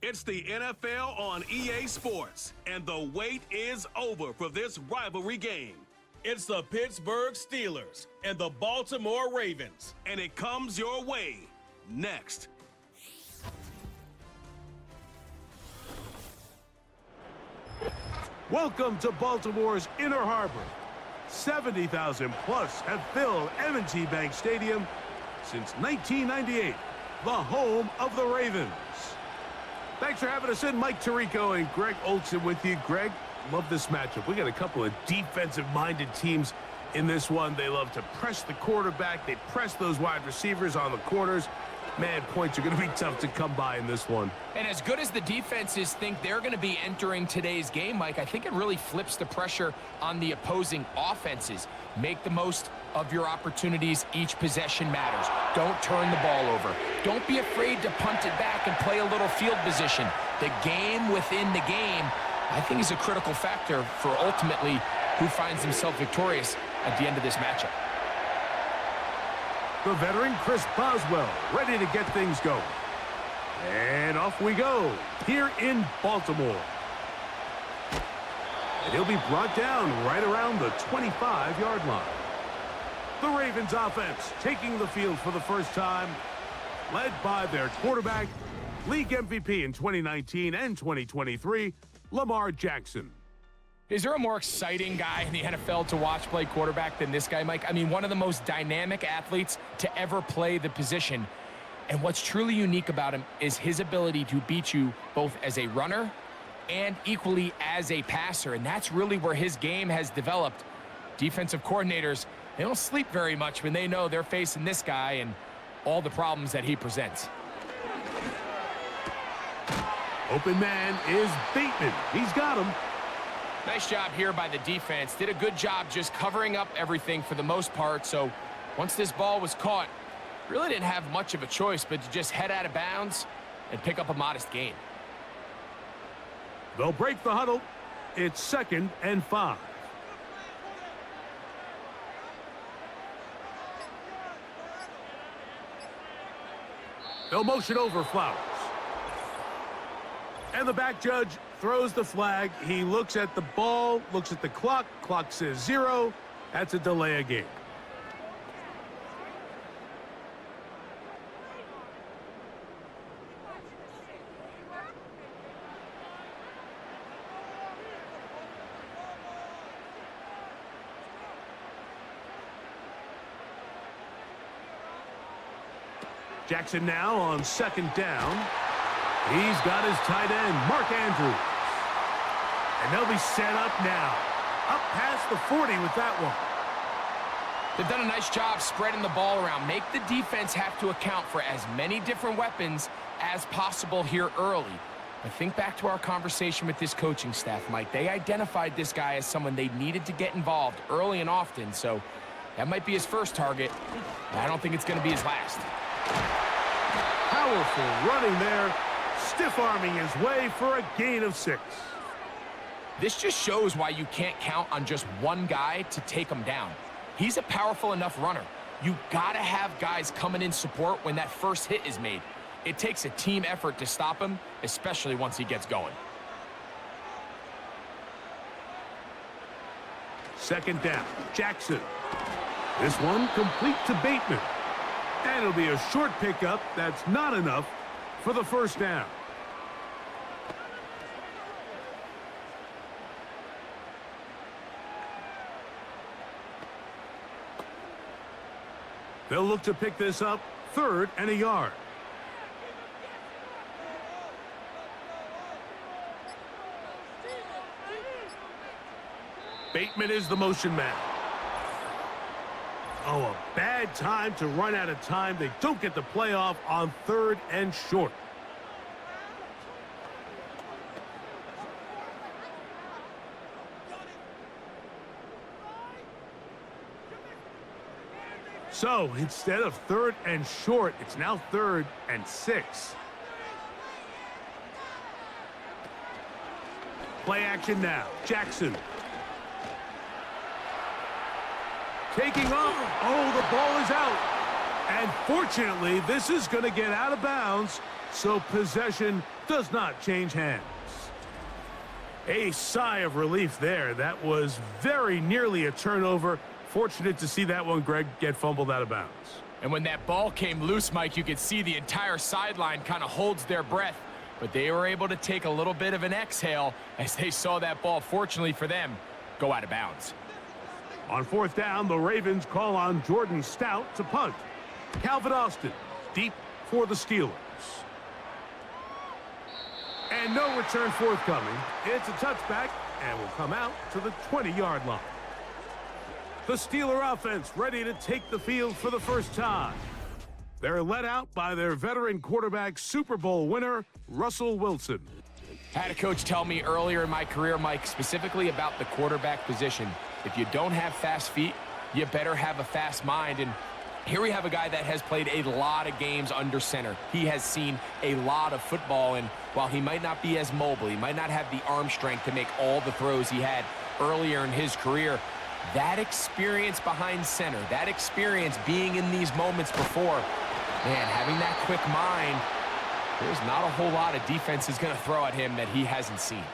It's the NFL on EA Sports, and the wait is over for this rivalry game. It's the Pittsburgh Steelers and the Baltimore Ravens, and it comes your way next. Welcome to Baltimore's Inner Harbor. 70,000 plus have filled M&T Bank Stadium since 1998, the home of the Ravens. Thanks for having us in. Mike Tirico and Greg Olson with you. Greg, love this matchup. We got a couple of defensive-minded teams in this one. They love to press the quarterback. They press those wide receivers on the corners. Man, points are going to be tough to come by in this one. And as good as the defenses think they're going to be entering today's game, Mike, I think it really flips the pressure on the opposing offenses. Make the most of your opportunities. Each possession matters. Don't turn the ball over. Don't be afraid to punt it back and play a little field position. The game within the game, I think, is a critical factor for ultimately who finds himself victorious at the end of this matchup. The veteran Chris Boswell ready to get things going. And off we go here in Baltimore. And he'll be brought down right around the 25-yard line. The Ravens offense taking the field for the first time, led by their quarterback, league MVP in 2019 and 2023, Lamar Jackson. Is there a more exciting guy in the NFL to watch play quarterback than this guy, Mike? I mean, one of the most dynamic athletes to ever play the position. And what's truly unique about him is his ability to beat you both as a runner and equally as a passer. And that's really where his game has developed. Defensive coordinators, they don't sleep very much when they know they're facing this guy and all the problems that he presents. Open man is Bateman. He's got him. Nice job here by the defense. Did a good job just covering up everything for the most part. So once this ball was caught, really didn't have much of a choice but to just head out of bounds and pick up a modest gain. They'll break the huddle. It's 2nd and 5. They'll motion over Flowers. And the back judge throws the flag. He looks at the ball, looks at the clock. Clock says 0. That's a delay of game. Jackson now on 2nd down. He's got his tight end, Mark Andrews. And they'll be set up now. Up past the 40 with that one. They've done a nice job spreading the ball around. Make the defense have to account for as many different weapons as possible here early. But think back to our conversation with this coaching staff, Mike. They identified this guy as someone they needed to get involved early and often. So that might be his first target. I don't think it's going to be his last. Powerful running there. Stiff-arming his way for a gain of 6. This just shows why you can't count on just one guy to take him down. He's a powerful enough runner. You gotta have guys coming in support when that first hit is made. It takes a team effort to stop him, especially once he gets going. 2nd down, Jackson. This one complete to Bateman. And it'll be a short pickup. That's not enough for the first down. They'll look to pick this up, 3rd and a yard. Bateman is the motion man. Oh, a bad time to run out of time. They don't get the playoff on 3rd and short. So instead of 3rd and short, it's now 3rd and 6. Play action now. Jackson. Taking off. Oh, the ball is out. And fortunately, this is going to get out of bounds. so possession does not change hands. A sigh of relief there. That was very nearly a turnover. Fortunate to see that one, Greg, get fumbled out of bounds. And when that ball came loose, Mike, you could see the entire sideline kind of holds their breath. But they were able to take a little bit of an exhale as they saw that ball, fortunately for them, go out of bounds. On fourth down, the Ravens call on Jordan Stout to punt. Calvin Austin deep for the Steelers. And no return forthcoming. It's a touchback and will come out to the 20-yard line. The Steeler offense ready to take the field for the first time. They're led out by their veteran quarterback, Super Bowl winner, Russell Wilson. I had a coach tell me earlier in my career, Mike, specifically about the quarterback position. If you don't have fast feet, you better have a fast mind. And here we have a guy that has played a lot of games under center. He has seen a lot of football, and while he might not be as mobile, he might not have the arm strength to make all the throws he had earlier in his career, that experience behind center, that experience being in these moments before, man, having that quick mind, there's not a whole lot of defense is going to throw at him that he hasn't seen.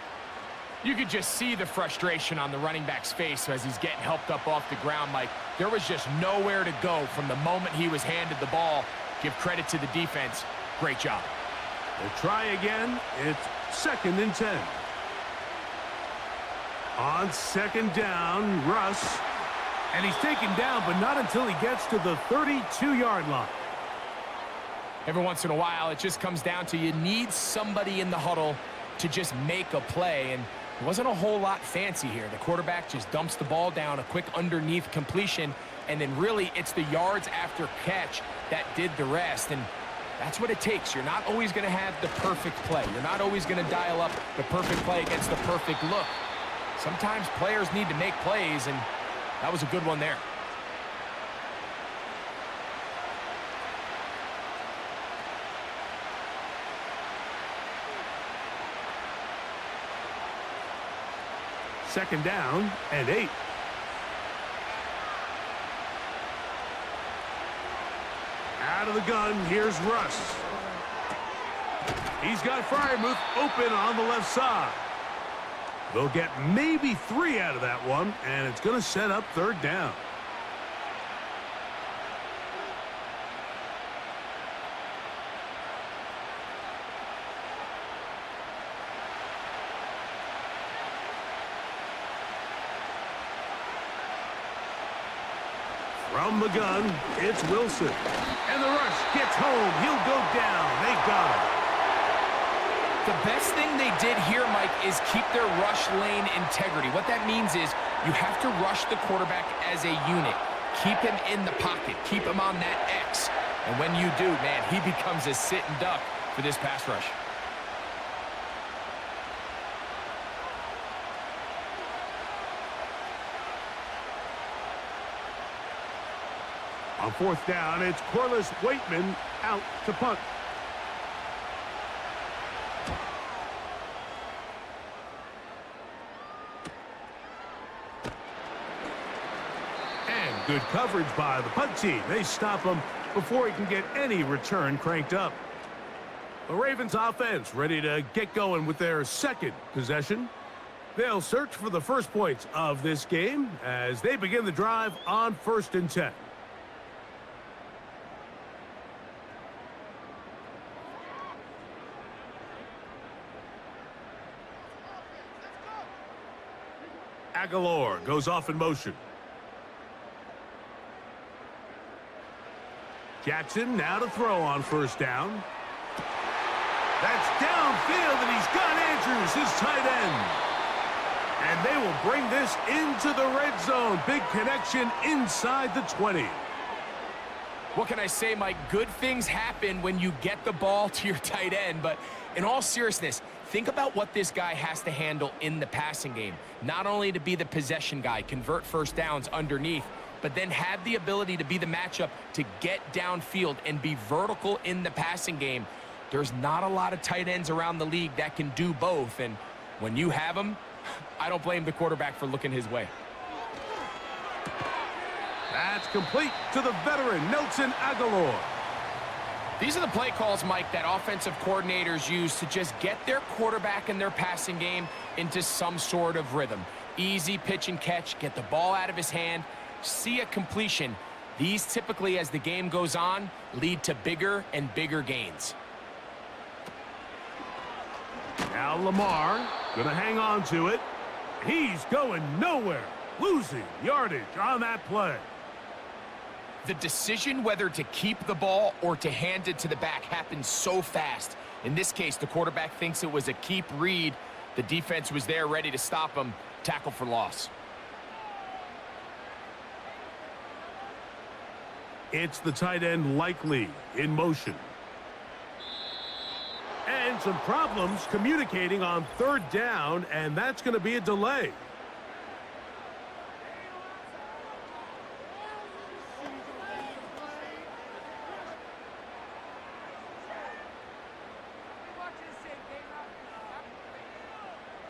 You could just see the frustration on the running back's face as he's getting helped up off the ground, Mike. There was just nowhere to go from the moment he was handed the ball. Give credit to the defense. Great job. They'll try again. It's 2nd and 10. On second down, Russ. And he's taken down, but not until he gets to the 32-yard line. Every once in a while, it just comes down to you need somebody in the huddle to just make a play, and it wasn't a whole lot fancy here. The quarterback just dumps the ball down, a quick underneath completion, and then really it's the yards after catch that did the rest, and that's what it takes. You're not always going to have the perfect play. You're not always going to dial up the perfect play against the perfect look. Sometimes players need to make plays, and that was a good one there. Second down and 8. Out of the gun, here's Russ. He's got Freiermuth open on the left side. They'll get maybe 3 out of that one, and it's going to set up 3rd down. From the gun, it's Wilson. And the rush gets home. He'll go down. They got him. The best thing they did here, Mike, is keep their rush lane integrity. What that means is you have to rush the quarterback as a unit. Keep him in the pocket. Keep him on that X. And when you do, man, he becomes a sitting duck for this pass rush. On 4th down, it's Corliss Waitman out to punt. And good coverage by the punt team. They stop him before he can get any return cranked up. The Ravens offense ready to get going with their 2nd possession. They'll search for the first points of this game as they begin the drive on 1st and 10. Aguilar goes off in motion. Jackson now to throw on 1st down. That's downfield, and he's got Andrews, his tight end. And they will bring this into the red zone. Big connection inside the 20. What can I say, Mike? Good things happen when you get the ball to your tight end, but in all seriousness, think about what this guy has to handle in the passing game. Not only to be the possession guy, convert 1st downs underneath, but then have the ability to be the matchup to get downfield and be vertical in the passing game. There's not a lot of tight ends around the league that can do both, and when you have them, I don't blame the quarterback for looking his way. That's complete to the veteran, Nelson Aguilar. These are the play calls, Mike, that offensive coordinators use to just get their quarterback and their passing game into some sort of rhythm. Easy pitch and catch, get the ball out of his hand, see a completion. These typically, as the game goes on, lead to bigger and bigger gains. Now Lamar gonna hang on to it. He's going nowhere, losing yardage on that play. The decision whether to keep the ball or to hand it to the back happens so fast. In this case, the quarterback thinks it was a keep read. The defense was there ready to stop him. Tackle for loss. It's the tight end likely in motion. And some problems communicating on third down, and that's going to be a delay.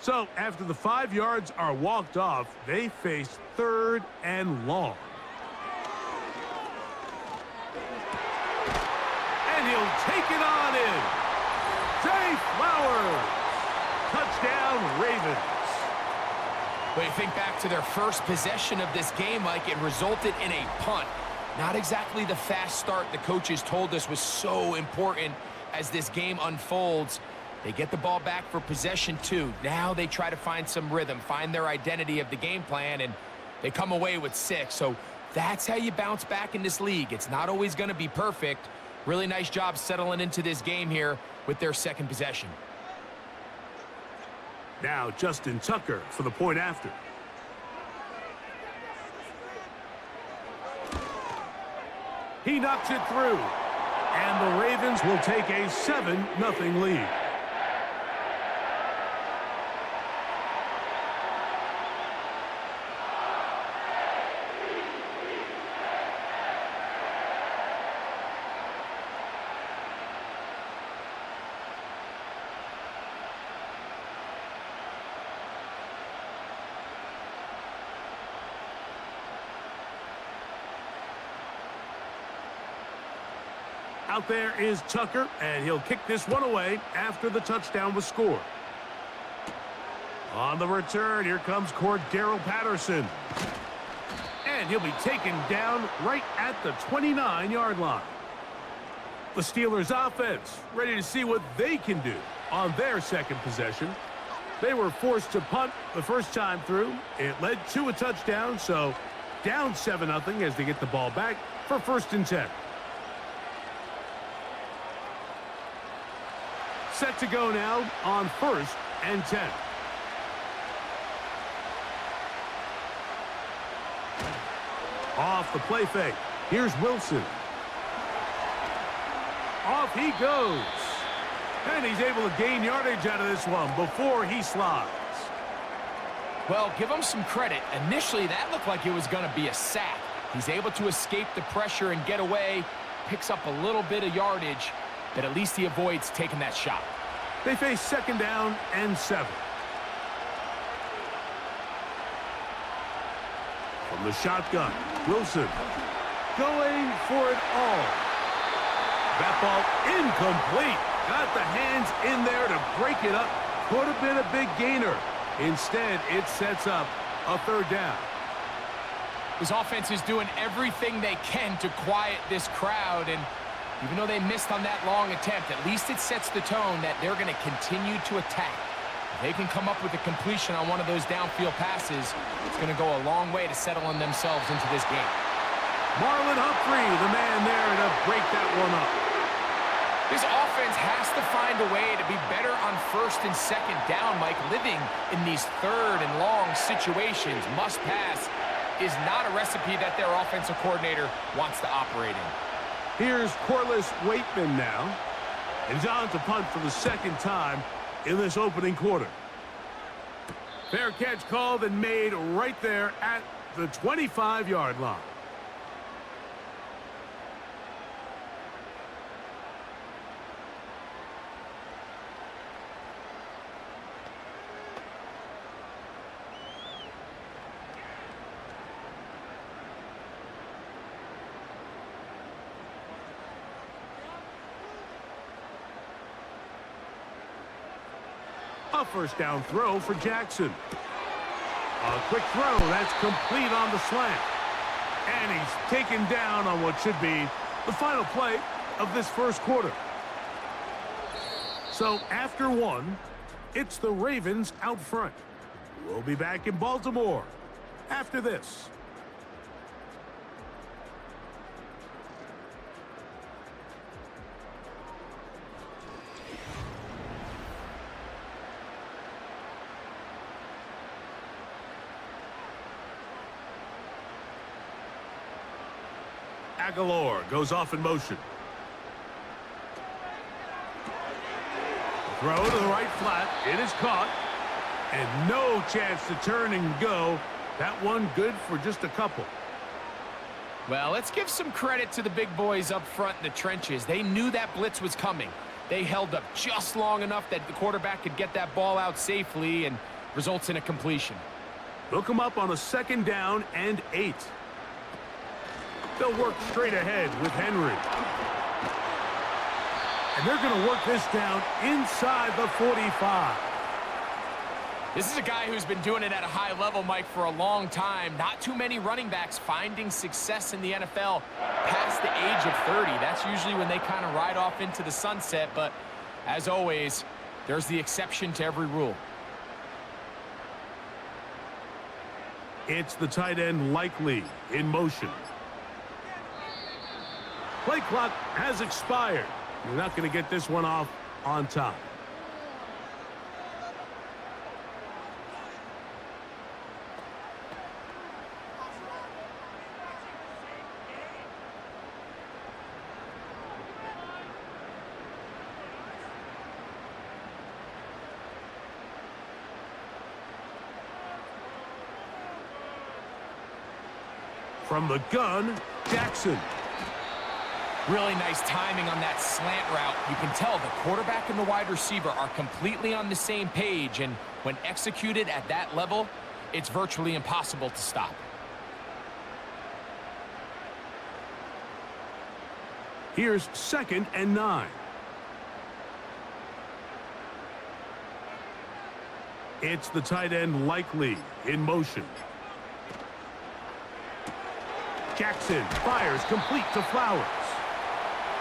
So, after the 5 yards are walked off, they face third and long. And he'll take it on in. Zay Flowers. Touchdown, Ravens. When you think back to their first possession of this game, Mike, it resulted in a punt. Not exactly the fast start the coaches told us was so important as this game unfolds. They get the ball back for possession 2. Now they try to find some rhythm, find their identity of the game plan, and they come away with 6. So that's how you bounce back in this league. It's not always going to be perfect. Really nice job settling into this game here with their second possession. Now Justin Tucker for the point after. He knocks it through. And the Ravens will take a 7-0 lead. Out there is Tucker, and he'll kick this one away after the touchdown was scored. On the return, here comes Cordero Patterson. And he'll be taken down right at the 29-yard line. The Steelers offense ready to see what they can do on their second possession. They were forced to punt the first time through. It led to a touchdown, so down 7-0 as they get the ball back for 1st and 10. Set to go now on 1st and 10. Off the play fake. Here's Wilson. Off he goes. And he's able to gain yardage out of this one before he slides. Well, give him some credit. Initially, that looked like it was going to be a sack. He's able to escape the pressure and get away. Picks up a little bit of yardage, but at least he avoids taking that shot. They face 2nd down and 7. From the shotgun, Wilson going for it all. That ball incomplete. Got the hands in there to break it up. Could have been a big gainer. Instead, it sets up a 3rd down. This offense is doing everything they can to quiet this crowd, and even though they missed on that long attempt, at least it sets the tone that they're going to continue to attack. If they can come up with a completion on one of those downfield passes, it's going to go a long way to settling themselves into this game. Marlon Humphrey, the man there to break that one up. This offense has to find a way to be better on 1st and 2nd down, Mike. Living in these 3rd and long situations, must pass, is not a recipe that their offensive coordinator wants to operate in. Here's Corliss Waitman now. And he's on to punt for the 2nd time in this opening quarter. Fair catch called and made right there at the 25-yard line. A first down throw for Jackson. A quick throw, that's complete on the slant. And he's taken down on what should be the final play of this first quarter. So after one, it's the Ravens out front. We'll be back in Baltimore after this. Aguilar goes off in motion. Throw to the right flat. It is caught. And no chance to turn and go. That one good for just a couple. Well, let's give some credit to the big boys up front in the trenches. They knew that blitz was coming. They held up just long enough that the quarterback could get that ball out safely and results in a completion. They'll come up on a 2nd down and 8. They'll work straight ahead with Henry. And they're going to work this down inside the 45. This is a guy who's been doing it at a high level, Mike, for a long time. Not too many running backs finding success in the NFL past the age of 30. That's usually when they kind of ride off into the sunset. But as always, there's the exception to every rule. It's the tight end Likely in motion. Play clock has expired. You're not going to get this one off on time. From the gun, Jackson. Really nice timing on that slant route. You can tell the quarterback and the wide receiver are completely on the same page, and when executed at that level, it's virtually impossible to stop. Here's 2nd and 9. It's the tight end Likely in motion. Jackson fires complete to Flowers.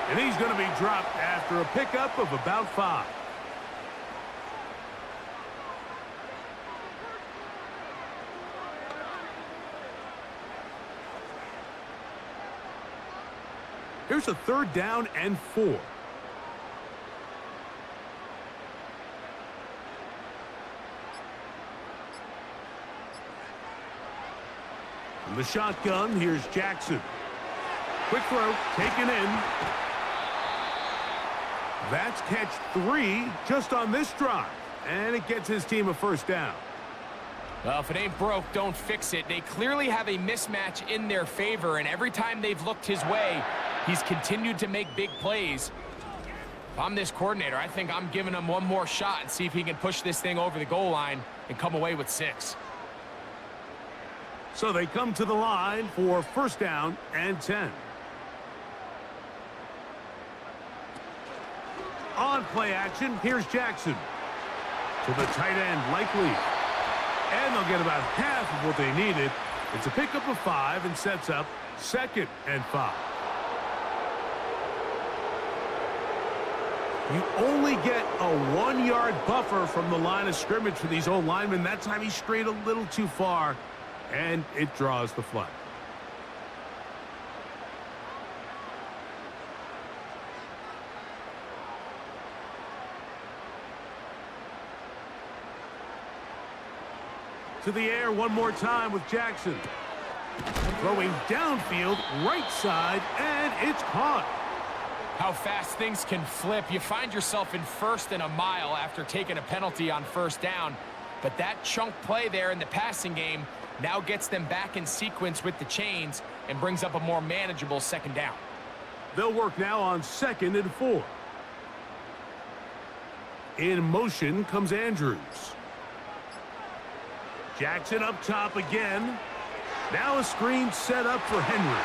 And he's going to be dropped after a pickup of about 5. Here's a 3rd down and 4. From the shotgun, here's Jackson. Quick throw, taken in. That's catch 3 just on this drive. And it gets his team a 1st down. Well, if it ain't broke, don't fix it. They clearly have a mismatch in their favor, and every time they've looked his way, he's continued to make big plays. If I'm this coordinator, I think I'm giving him one more shot and see if he can push this thing over the goal line and come away with 6. So they come to the line for 1st down and 10. On play action, here's Jackson. To the tight end, Likely. And they'll get about half of what they needed. It's a pickup of 5 and sets up 2nd and 5. You only get a 1-yard buffer from the line of scrimmage for these old linemen. That time he strayed a little too far, and it draws the flag. To the air one more time with Jackson. Throwing downfield, right side, and it's caught. How fast things can flip. You find yourself in 1st and a mile after taking a penalty on 1st down. But that chunk play there in the passing game now gets them back in sequence with the chains and brings up a more manageable 2nd down. They'll work now on 2nd and 4. In motion comes Andrews. Jackson up top again. Now a screen set up for Henry.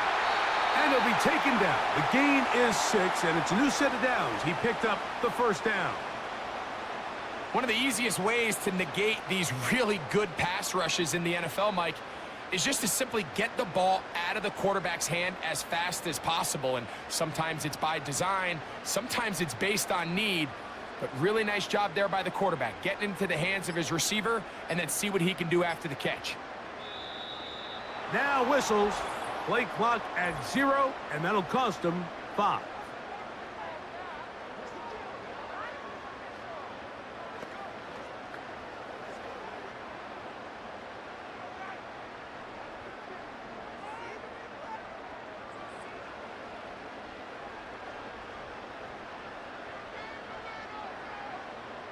And he'll be taken down. The gain is 6, and it's a new set of downs. He picked up the 1st down. One of the easiest ways to negate these really good pass rushes in the NFL, Mike, is just to simply get the ball out of the quarterback's hand as fast as possible. And sometimes it's by design, sometimes it's based on need. But really nice job there by the quarterback, getting into the hands of his receiver and then see what he can do after the catch. Now whistles. Play clock at 0, and that'll cost him 5.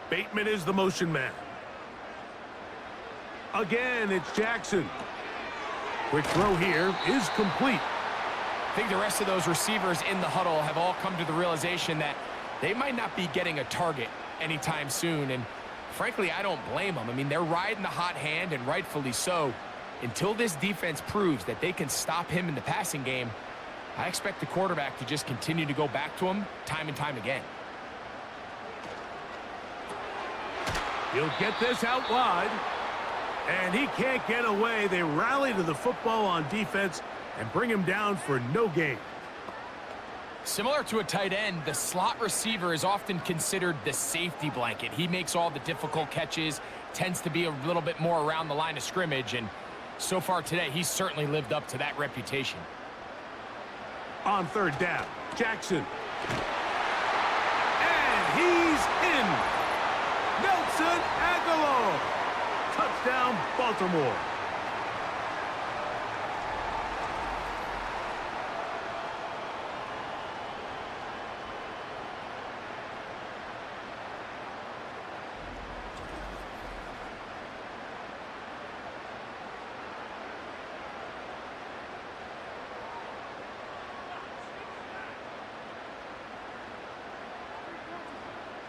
Bateman is the motion man. Again, it's Jackson. Quick throw here is complete. I think the rest of those receivers in the huddle have all come to the realization that they might not be getting a target anytime soon. And frankly, I don't blame them. I mean, they're riding the hot hand, and rightfully so. Until this defense proves that they can stop him in the passing game, I expect the quarterback to just continue to go back to him time and time again. He'll get this out wide. And he can't get away. They rally to the football on defense and bring him down for no gain. Similar to a tight end, the slot receiver is often considered the safety blanket. He makes all the difficult catches, tends to be a little bit more around the line of scrimmage, and so far today, he's certainly lived up to that reputation. On third down, Jackson. And he's in. Nelson Aguilar. Touchdown, Baltimore.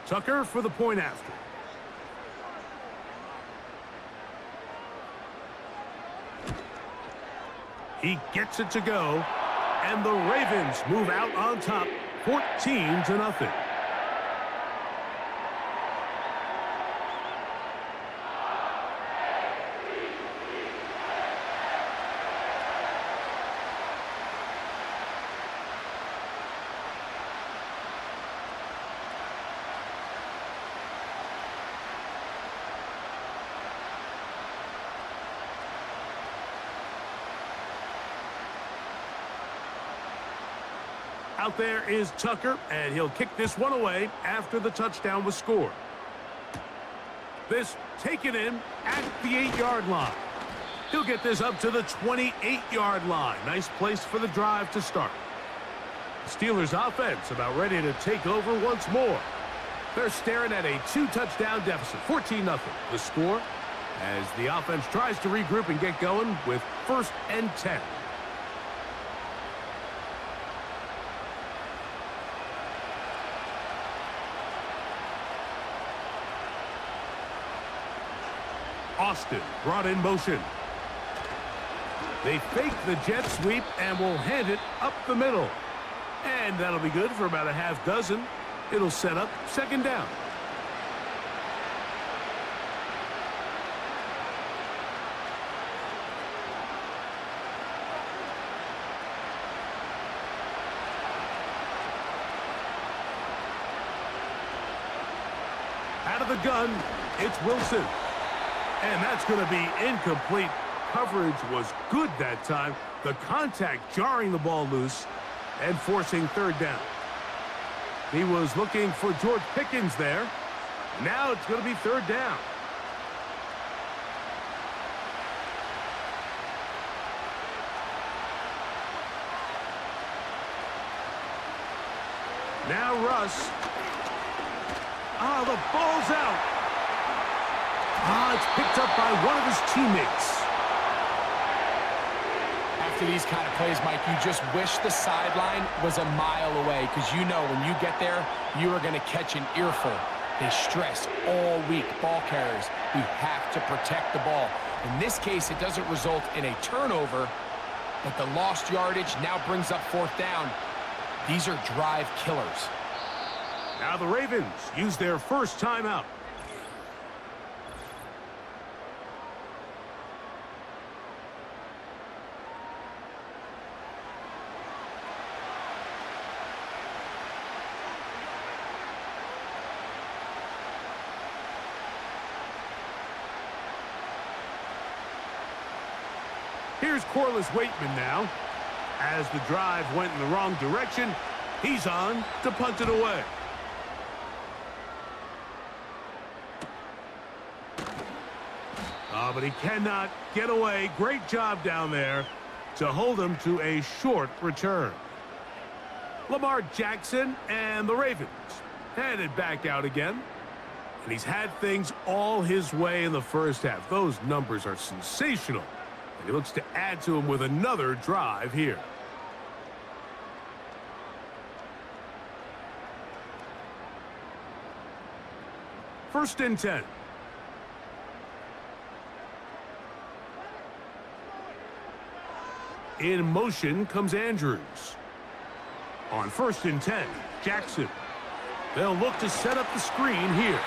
Tucker for the point after. He gets it to go, and the Ravens move out on top, 14-0. Out there is Tucker, and he'll kick this one away after the touchdown was scored. This taken in at the 8-yard line. He'll get this up to the 28-yard line. Nice place for the drive to start. The Steelers offense about ready to take over once more. They're staring at a 2-touchdown deficit, 14-0. The score as the offense tries to regroup and get going with 1st and 10. Austin brought in motion. They fake the jet sweep and will hand it up the middle. And that'll be good for about a half dozen. It'll set up 2nd down. Out of the gun, it's Wilson. And that's going to be incomplete. Coverage was good that time. The contact jarring the ball loose and forcing 3rd down. He was looking for George Pickens there. Now it's going to be 3rd down. Now Russ. The ball's out. It's picked up by one of his teammates. After these kind of plays, Mike, you just wish the sideline was a mile away, because you know when you get there, you are going to catch an earful. They stress all week, ball carriers. We have to protect the ball. In this case, it doesn't result in a turnover, but the lost yardage now brings up 4th down. These are drive killers. Now the Ravens use their first timeout. Here's Corliss Waitman now. As the drive went in the wrong direction, he's on to punt it away. But he cannot get away. Great job down there to hold him to a short return. Lamar Jackson and the Ravens headed back out again. And he's had things all his way in the first half. Those numbers are sensational. And he looks to add to them with another drive here. First and 10. In motion comes Andrews. On first and 10, Jackson. They'll look to set up the screen here.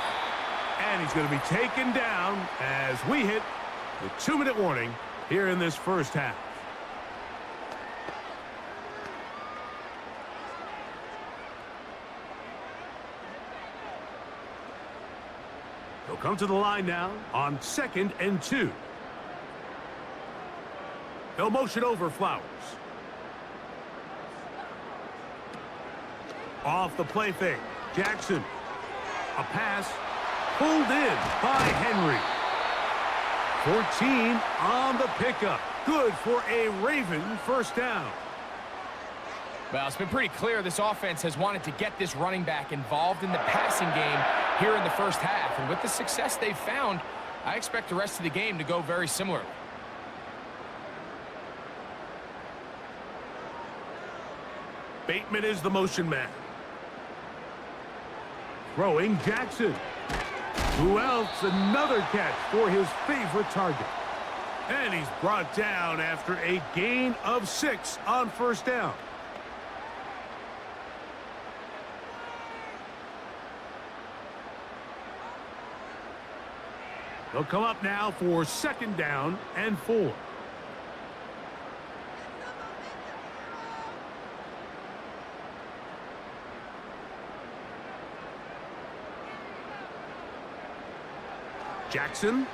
And he's going to be taken down as we hit the 2-minute warning here in this first half. They'll come to the line now on 2nd and 2. They'll motion over Flowers. Off the play fake, Jackson. A pass pulled in by Henry. 14 on the pickup. Good for a Raven first down. Well, it's been pretty clear this offense has wanted to get this running back involved in the passing game here in the first half. And with the success they've found, I expect the rest of the game to go very similarly. Bateman is the motion man. Throwing Jackson. Who else? Another catch for his favorite target. And he's brought down after a gain of 6 on first down. They'll come up now for 2nd down and 4. Jackson.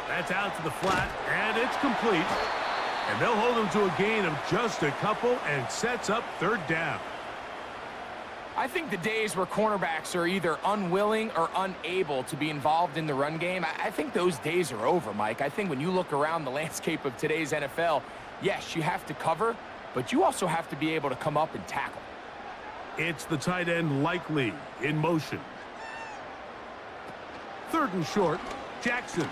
That's out to the flat, and it's complete. And they'll hold him to a gain of just a couple and sets up 3rd down. I think the days where cornerbacks are either unwilling or unable to be involved in the run game, I think those days are over, Mike. I think when you look around the landscape of today's NFL, yes, you have to cover, but you also have to be able to come up and tackle. It's the tight end Likely in motion. 3rd and short, Jackson.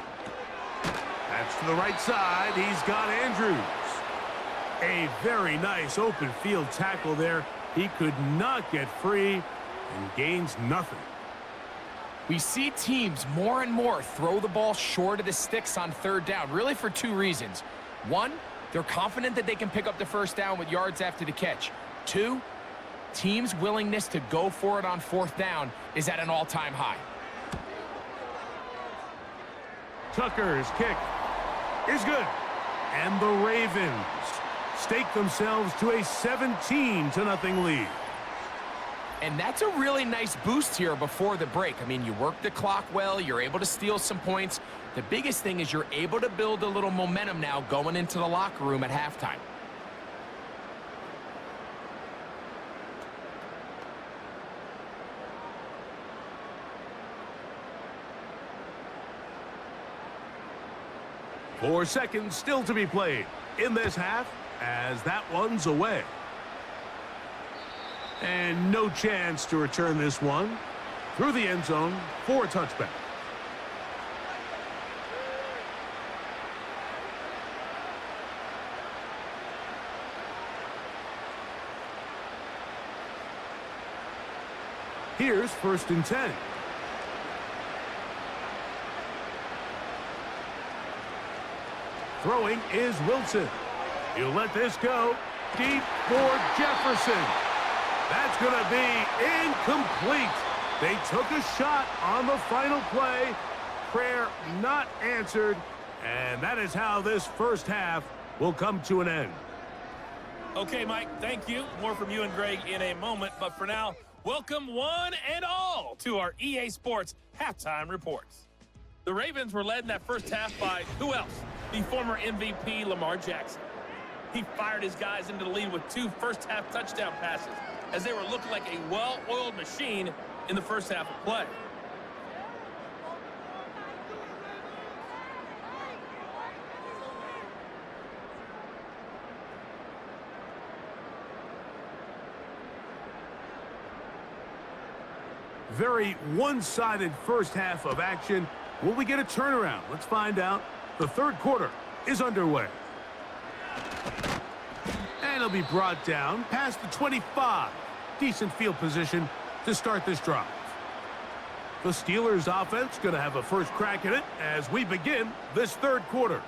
That's to the right side. He's got Andrews. A very nice open field tackle there. He could not get free and gains nothing. We see teams more and more throw the ball short of the sticks on 3rd down, really for 2 reasons. 1, they're confident that they can pick up the first down with yards after the catch. 2, teams' willingness to go for it on 4th down is at an all-time high. Tucker's kick is good. And the Ravens stake themselves to a 17-0 lead. And that's a really nice boost here before the break. I mean, you work the clock well, you're able to steal some points. The biggest thing is you're able to build a little momentum now going into the locker room at halftime. Four seconds still to be played in this half as that one's away. And no chance to return this one through the end zone for a touchback. Here's 1st and 10. Throwing is Wilson. He'll let this go deep for Jefferson. That's going to be incomplete. They took a shot on the final play. Prayer not answered. And that is how this first half will come to an end. Okay, Mike, thank you. More from you and Greg in a moment. But for now, welcome one and all to our EA Sports Halftime Reports. The Ravens were led in that first half by who else? The former MVP, Lamar Jackson. He fired his guys into the lead with 2 first-half touchdown passes as they were looking like a well-oiled machine in the first half of play. Very one-sided first half of action. Will we get a turnaround? Let's find out. The third quarter is underway. And it'll be brought down past the 25. Decent field position to start this drive. The Steelers offense going to have a first crack at it as we begin this third quarter.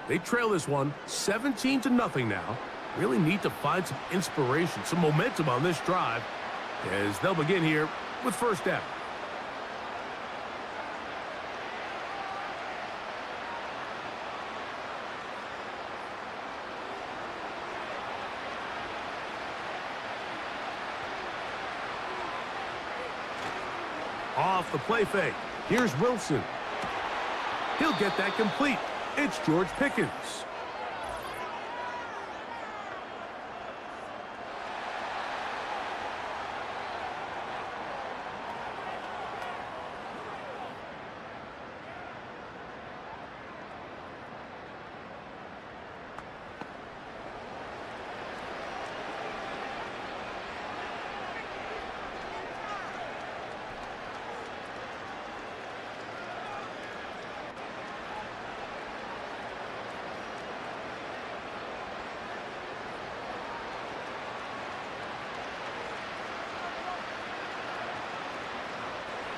They trail this one 17-0 now. Really need to find some inspiration, some momentum on this drive as they'll begin here with first down. Off the play fake. Here's Wilson. He'll get that complete. It's George Pickens.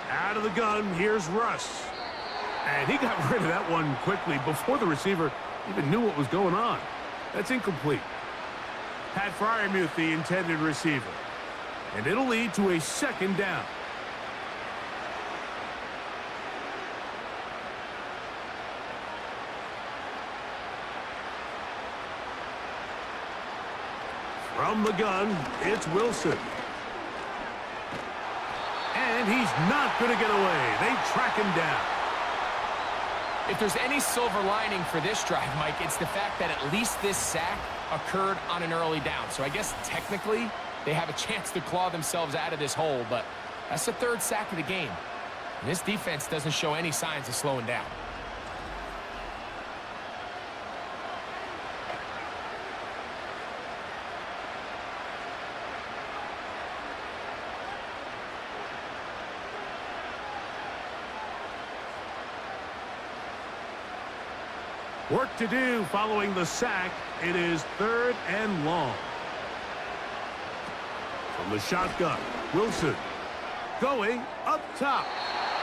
Out of the gun, here's Russ. And he got rid of that one quickly before the receiver even knew what was going on. That's incomplete. Pat Freiermuth, the intended receiver. And it'll lead to a second down. From the gun, it's Wilson. And he's not going to get away. They track him down. If there's any silver lining for this drive, Mike, it's the fact that at least this sack occurred on an early down. So I guess technically they have a chance to claw themselves out of this hole, but that's the third sack of the game. And this defense doesn't show any signs of slowing down. Work to do following the sack. It is 3rd and long. From the shotgun, Wilson going up top.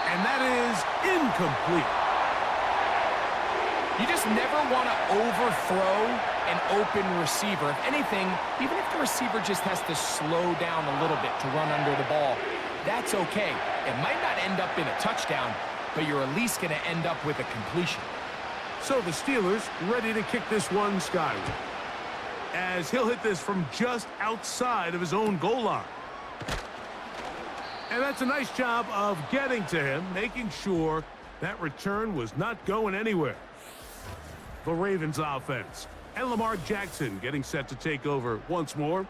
And that is incomplete. You just never want to overthrow an open receiver. If anything, even if the receiver just has to slow down a little bit to run under the ball, that's okay. It might not end up in a touchdown, but you're at least going to end up with a completion. So the Steelers ready to kick this one skyward, as he'll hit this from just outside of his own goal line. And that's a nice job of getting to him, making sure that return was not going anywhere. The Ravens offense and Lamar Jackson getting set to take over once more.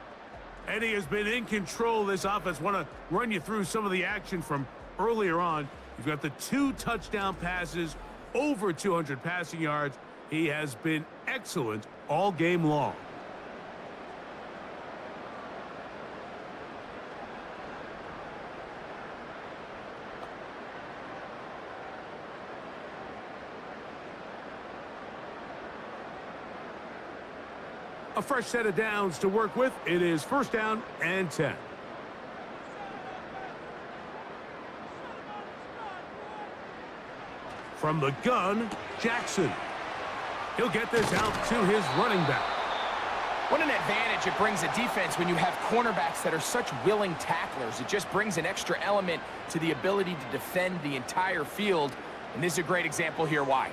And he has been in control of this offense. Want to run you through some of the action from earlier on. You've got the 2 touchdown passes, over 200 passing yards. He has been excellent all game long. A fresh set of downs to work with. It is 1st down and 10. From the gun, Jackson. He'll get this out to his running back. What an advantage it brings a defense when you have cornerbacks that are such willing tacklers. It just brings an extra element to the ability to defend the entire field. And this is a great example here why.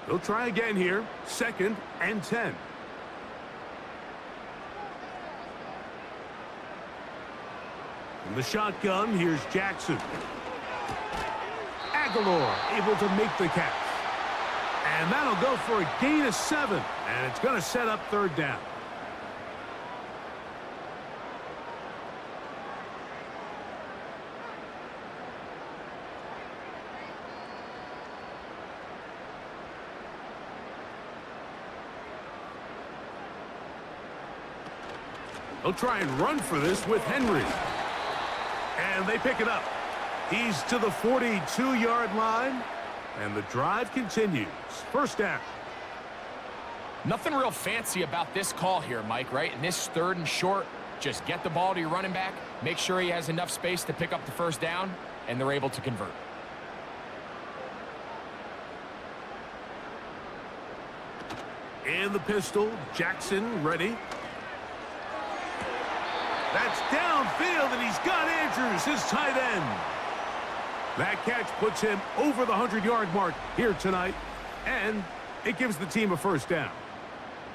They'll try again here. 2nd and 10. In the shotgun, here's Jackson. Aguilar able to make the catch. And that'll go for a gain of 7. And it's going to set up third down. They'll try and run for this with Henry. And they pick it up. He's to the 42-yard line. And the drive continues. First down. Nothing real fancy about this call here, Mike, right? In this 3rd and short, just get the ball to your running back, make sure he has enough space to pick up the first down, and they're able to convert. In the pistol, Jackson ready. That's downfield, and he's got Andrews, his tight end. That catch puts him over the 100-yard mark here tonight, and it gives the team a first down.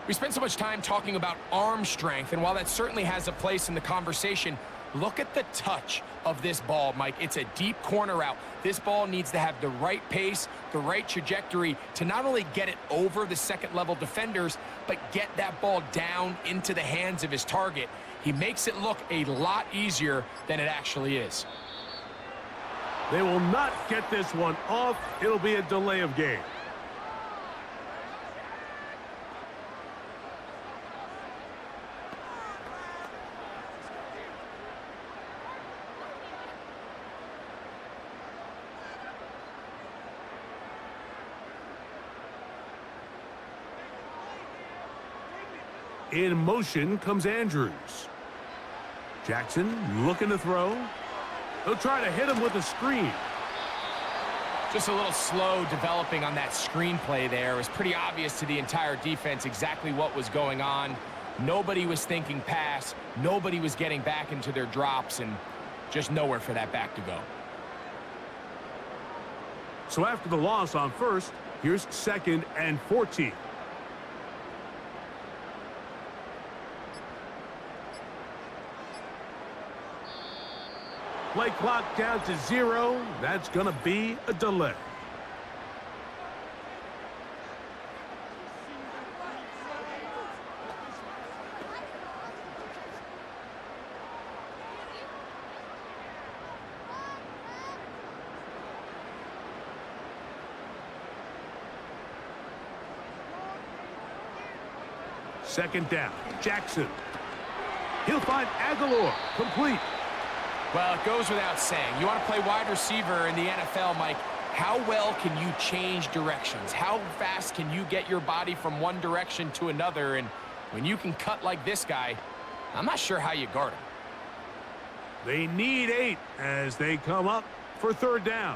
We spent so much time talking about arm strength, and while that certainly has a place in the conversation, look at the touch of this ball, Mike. It's a deep corner route. This ball needs to have the right pace, the right trajectory to not only get it over the second-level defenders, but get that ball down into the hands of his target. He makes it look a lot easier than it actually is. They will not get this one off. It'll be a delay of game. In motion comes Andrews. Jackson looking to throw. He'll try to hit him with a screen. Just a little slow developing on that screenplay there. It was pretty obvious to the entire defense exactly what was going on. Nobody was thinking pass. Nobody was getting back into their drops, and just nowhere for that back to go. So after the loss on first, here's 2nd and 14. Play clock down to 0. That's going to be a delay. Second down. Jackson. He'll find Aguilar. Complete. Well, it goes without saying. You want to play wide receiver in the NFL, Mike. How well can you change directions? How fast can you get your body from one direction to another? And when you can cut like this guy, I'm not sure how you guard him. They need 8 as they come up for third down.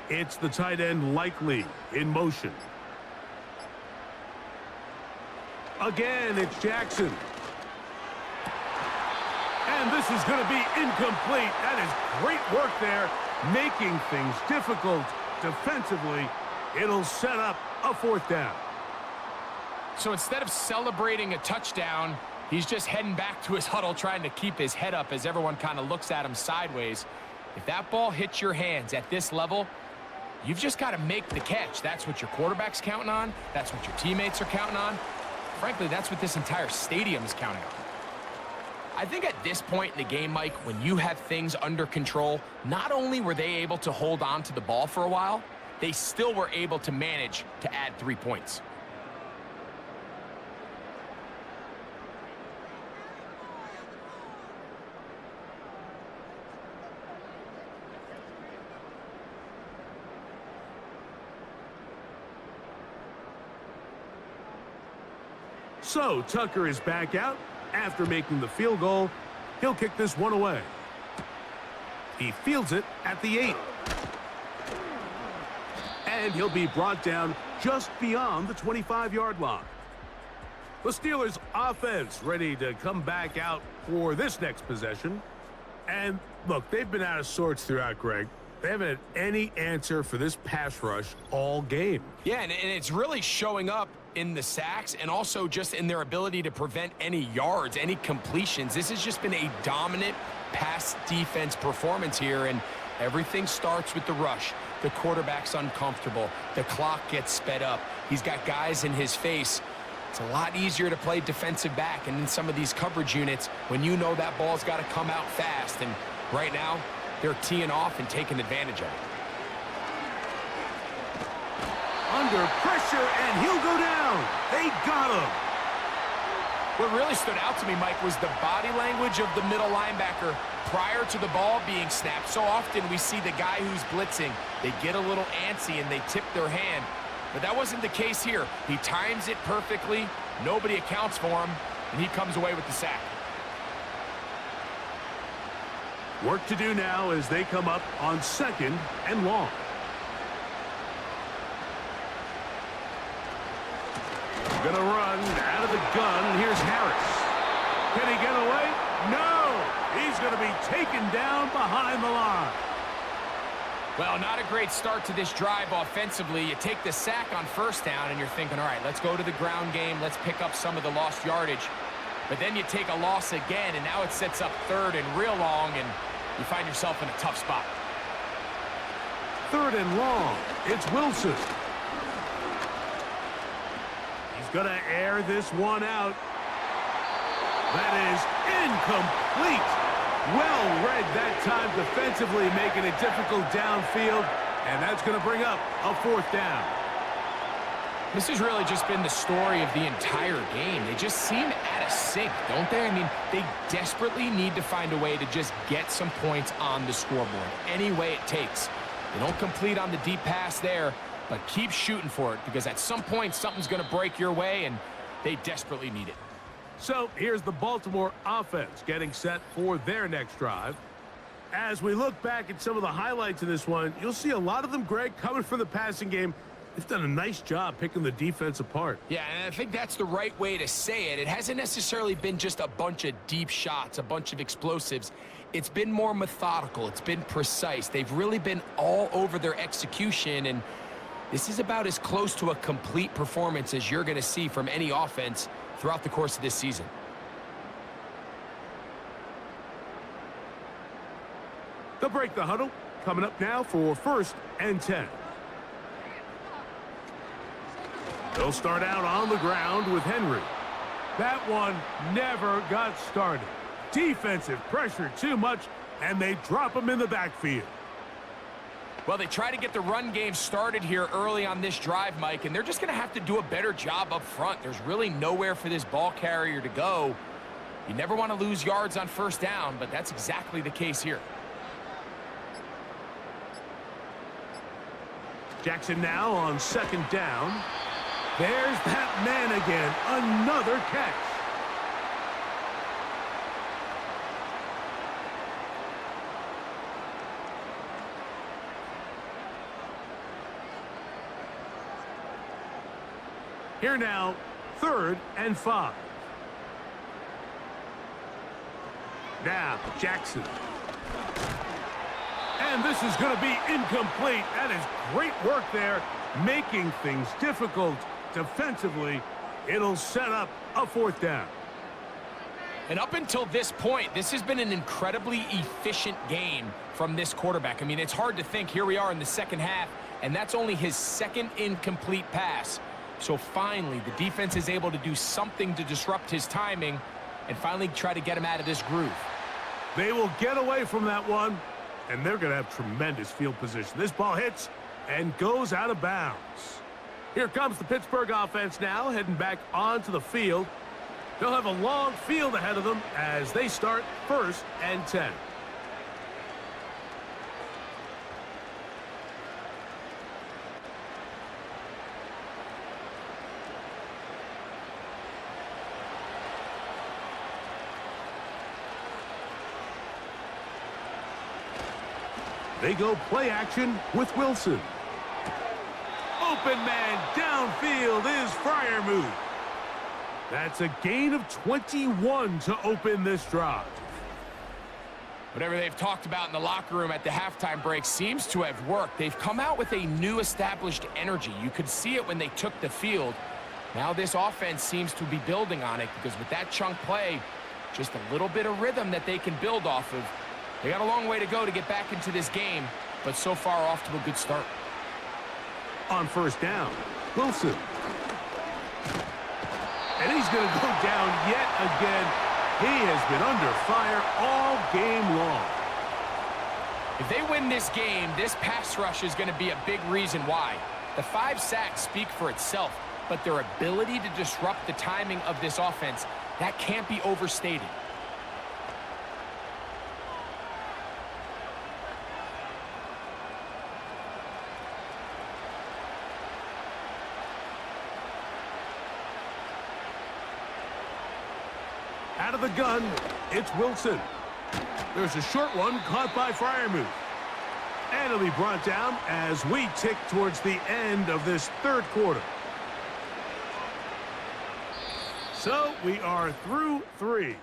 It's the tight end Likely in motion. Again, it's Jackson. And this is going to be incomplete. That is great work there, making things difficult defensively. It'll set up a fourth down. So instead of celebrating a touchdown, he's just heading back to his huddle trying to keep his head up as everyone kind of looks at him sideways. If that ball hits your hands at this level, you've just got to make the catch. That's what your quarterback's counting on. That's what your teammates are counting on. Frankly, that's what this entire stadium is counting on. I think at this point in the game, Mike, when you have things under control, not only were they able to hold on to the ball for a while, they still were able to manage to add 3 points. So Tucker is back out. After making the field goal, he'll kick this one away. He fields it at the 8. And he'll be brought down just beyond the 25-yard line. The Steelers' offense ready to come back out for this next possession. And look, they've been out of sorts throughout, Greg. They haven't had any answer for this pass rush all game. Yeah, and it's really showing up in the sacks and also just in their ability to prevent any yards, any completions. This has just been a dominant pass defense performance here, and everything starts with the rush. The quarterback's uncomfortable. The clock gets sped up. He's got guys in his face. It's a lot easier to play defensive back and in some of these coverage units when you know that ball's got to come out fast. And right now, they're teeing off and taking advantage of it. Under pressure, and he'll go down. They got him. What really stood out to me, Mike, was the body language of the middle linebacker prior to the ball being snapped. So often we see the guy who's blitzing, they get a little antsy and they tip their hand. But that wasn't the case here. He times it perfectly. Nobody accounts for him, and he comes away with the sack. Work to do now as they come up on 2nd and long. Gonna run out of the gun. Here's Harris. Can he get away? No! He's gonna be taken down behind the line. Well, not a great start to this drive offensively. You take the sack on first down, and you're thinking, all right, let's go to the ground game. Let's pick up some of the lost yardage. But then you take a loss again, and now it sets up 3rd and real long, and you find yourself in a tough spot. 3rd and long. It's Wilson. He's going to air this one out. That is incomplete. Well read that time defensively, making it difficult downfield, and that's going to bring up a 4th down. This has really just been the story of the entire game. They just seem out of sync, don't they? I mean, they desperately need to find a way to just get some points on the scoreboard, any way it takes. They don't complete on the deep pass there, but keep shooting for it, because at some point something's going to break your way, and they desperately need it. So here's the Baltimore offense getting set for their next drive. As we look back at some of the highlights of this one, you'll see a lot of them, Greg, coming from the passing game. They've done a nice job picking the defense apart. Yeah, and I think that's the right way to say it. It hasn't necessarily been just a bunch of deep shots, a bunch of explosives. It's been more methodical. It's been precise. They've really been all over their execution, and this is about as close to a complete performance as you're going to see from any offense throughout the course of this season. They'll break the huddle. Coming up now for 1st and 10. They'll start out on the ground with Henry. That one never got started. Defensive pressure too much, and they drop him in the backfield. Well, they try to get the run game started here early on this drive, Mike, and they're just going to have to do a better job up front. There's really nowhere for this ball carrier to go. You never want to lose yards on 1st down, but that's exactly the case here. Jackson now on 2nd down. There's that man again. Another catch. Here now, 3rd and 5. Now, Jackson. And this is going to be incomplete. That is great work there, making things difficult defensively. It'll set up a 4th down. And up until this point, this has been an incredibly efficient game from this quarterback. I mean, it's hard to think. Here we are in the 2nd half, and that's only his 2nd incomplete pass. So finally, the defense is able to do something to disrupt his timing and finally try to get him out of this groove. They will get away from that one, and they're going to have tremendous field position. This ball hits and goes out of bounds. Here comes the Pittsburgh offense now, heading back onto the field. They'll have a long field ahead of them as they start 1st and 10. They go play action with Wilson. Open man downfield is Freiermuth. That's a gain of 21 to open this drive. Whatever they've talked about in the locker room at the halftime break seems to have worked. They've come out with a new established energy. You could see it when they took the field. Now this offense seems to be building on it because with that chunk play, just a little bit of rhythm that they can build off of. They got a long way to go to get back into this game, but so far off to a good start. On first down, Wilson. And he's going to go down yet again. He has been under fire all game long. If they win this game, this pass rush is going to be a big reason why. The 5 sacks speak for itself, but their ability to disrupt the timing of this offense, that can't be overstated. Out of the gun, it's Wilson. There's a short one caught by Freiermuth. And it'll be brought down as we tick towards the end of this third quarter. So we are through 3.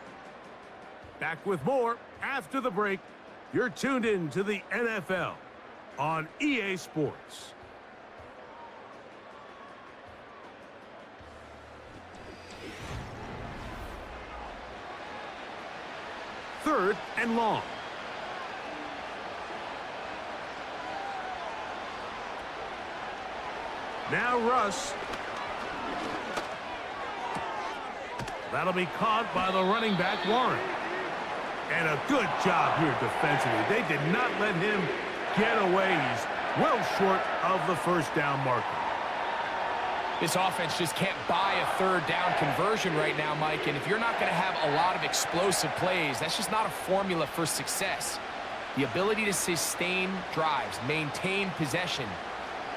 Back with more after the break. You're tuned in to the NFL on EA Sports. Third and long. Now Russ. That'll be caught by the running back, Warren. And a good job here defensively. They did not let him get away. He's well short of the first down marker. This offense just can't buy a third down conversion right now, Mike. And if you're not going to have a lot of explosive plays, that's just not a formula for success. The ability to sustain drives, maintain possession,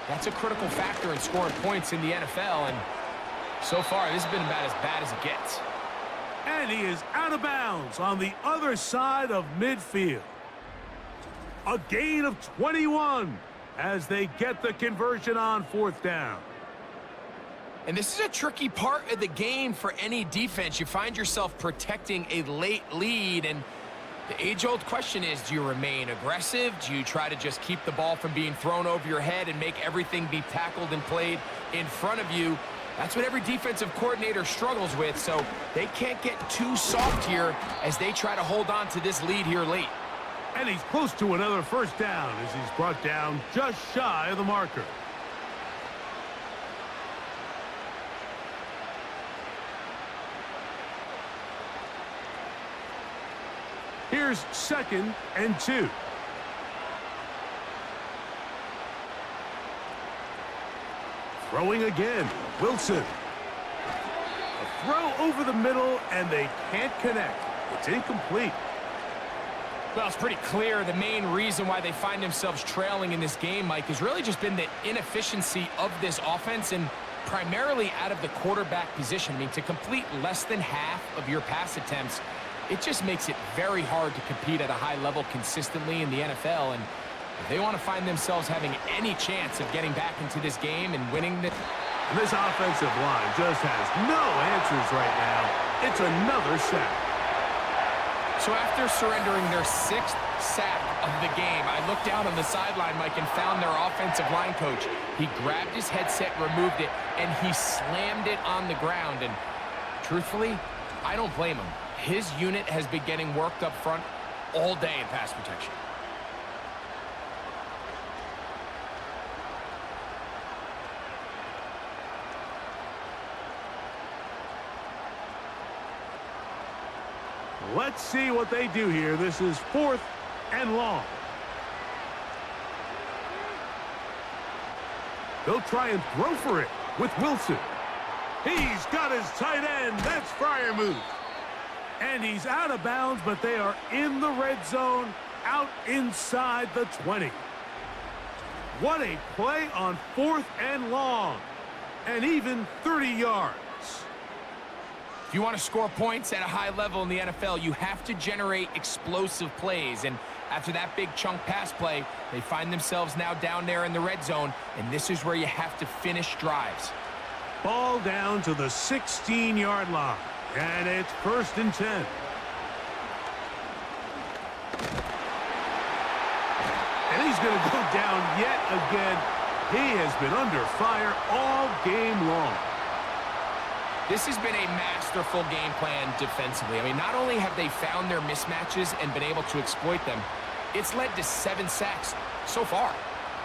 that's a critical factor in scoring points in the NFL. And so far, this has been about as bad as it gets. And he is out of bounds on the other side of midfield. A gain of 21 as they get the conversion on fourth down. And this is a tricky part of the game for any defense. You find yourself protecting a late lead, and the age-old question is, do you remain aggressive? Do you try to just keep the ball from being thrown over your head and make everything be tackled and played in front of you? That's what every defensive coordinator struggles with, so they can't get too soft here as they try to hold on to this lead here late. And he's close to another first down as he's brought down just shy of the marker. Here's 2nd and 2. Throwing again, Wilson. A throw over the middle, and they can't connect. It's incomplete. Well, it's pretty clear the main reason why they find themselves trailing in this game, Mike, has really just been the inefficiency of this offense and primarily out of the quarterback position. I mean, to complete less than half of your pass attempts, it just makes it very hard to compete at a high level consistently in the NFL. And if they want to find themselves having any chance of getting back into this game and winning the... And this offensive line just has no answers right now. It's another sack. So after surrendering their 6th sack of the game, I looked down on the sideline, Mike, and found their offensive line coach. He grabbed his headset, removed it, and he slammed it on the ground. And truthfully, I don't blame him. His unit has been getting worked up front all day in pass protection. Let's see what they do here. This is 4th and long. They'll try and throw for it with Wilson. He's got his tight end. That's Freiermuth. And he's out of bounds, but they are in the red zone, out inside the 20. What a play on 4th and long, and even 30 yards. If you want to score points at a high level in the NFL, you have to generate explosive plays. And after that big chunk pass play, they find themselves now down there in the red zone, and this is where you have to finish drives. Ball down to the 16-yard line, and it's 1st and 10. he's going to go down yet again. He has been under fire all game long. This has been a masterful game plan defensively. I mean, not only have they found their mismatches and been able to exploit them, it's led to 7 sacks so far.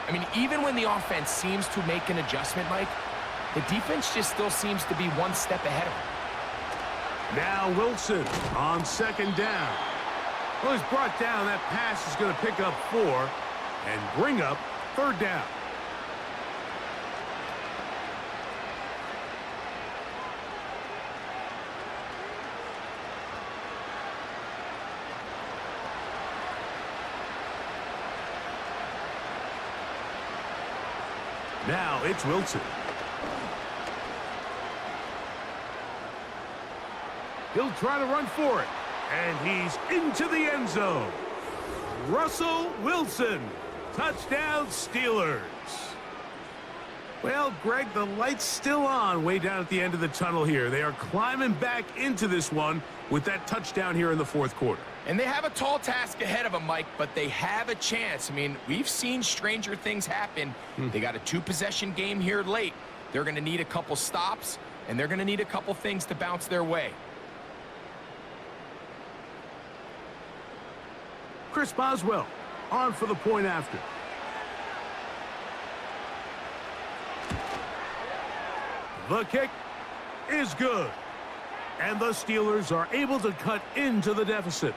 I mean, even when the offense seems to make an adjustment, Mike, the defense just still seems to be one step ahead of them. Now Wilson on second down. Well, he's brought down. That pass is going to pick up 4 and bring up third down. Now it's Wilson. He'll try to run for it. And he's into the end zone. Russell Wilson. Touchdown, Steelers. Well, Greg, the light's still on way down at the end of the tunnel here. They are climbing back into this one with that touchdown here in the fourth quarter. And they have a tall task ahead of them, Mike, but they have a chance. I mean, we've seen stranger things happen. They got a 2-possession game here late. They're going to need a couple stops, and they're going to need a couple things to bounce their way. Chris Boswell on for the point after. The kick is good. And the Steelers are able to cut into the deficit.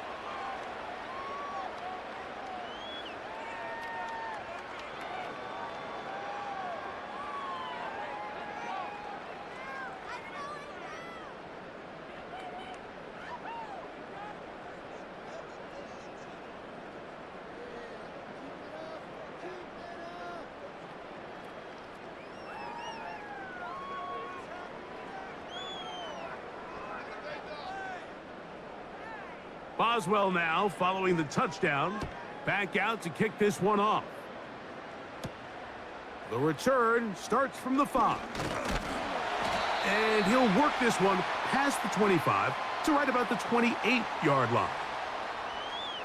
Boswell now following the touchdown. Back out to kick this one off. The return starts from the 5. And he'll work this one past the 25 to right about the 28-yard line.